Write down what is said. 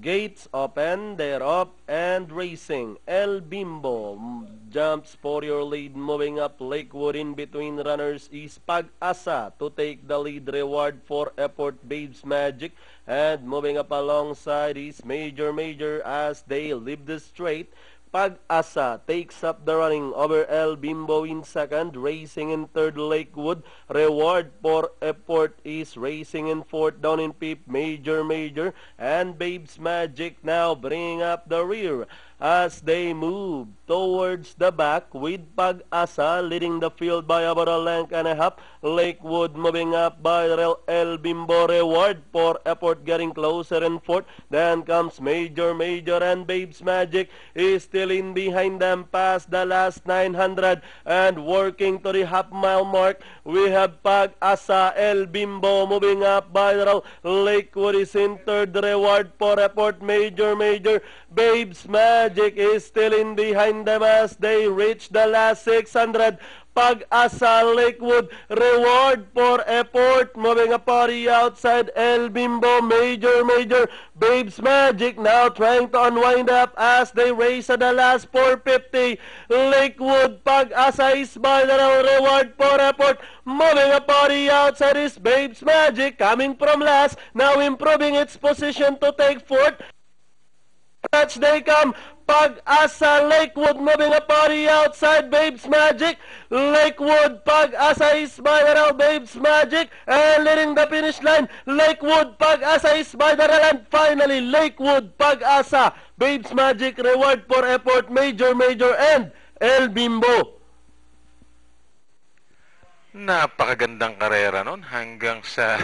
Gates open, they're up and racing. El Bimbo jumps for your lead, moving up. Lakewood in between runners is Pag-asa to take the lead. Reward for effort, Babes Magic. And moving up alongside is Major as they leave the straight. Pag-asa takes up the running over El Bimbo in second, racing in third Lakewood. Reward for effort is racing in fourth, down in fifth Major, and Babes Magic now bringing up the rear as they move towards the back with Pag-asa leading the field by about a length and a half. Lakewood moving up by El Bimbo. Reward for effort getting closer in fourth. Then comes Major and Babes Magic is still in behind them past the last 900 and working to the half-mile mark. We have Pag-asa, El Bimbo moving up by Lakewood is in third. Reward for effort, Major. Babes Magic is still in behind them as they reach the last 600. Pag-asa, Lakewood, reward for effort, moving a party outside El Bimbo, Major, Babes Magic now trying to unwind up as they race at the last 450. Lakewood, Pag-asa is by the reward for effort, moving a party outside is Babes Magic coming from last, now improving its position to take fourth. Touch they come. Pag-asa, Lakewood moving a party outside Babes Magic. Lakewood, Pag-asa is by the Babes Magic and leading the finish line. Lakewood, Pag-asa is by the and finally Lakewood, Pag-asa, Babes Magic, reward for effort, Major and El Bimbo. Napakagandang karera nun hanggang sa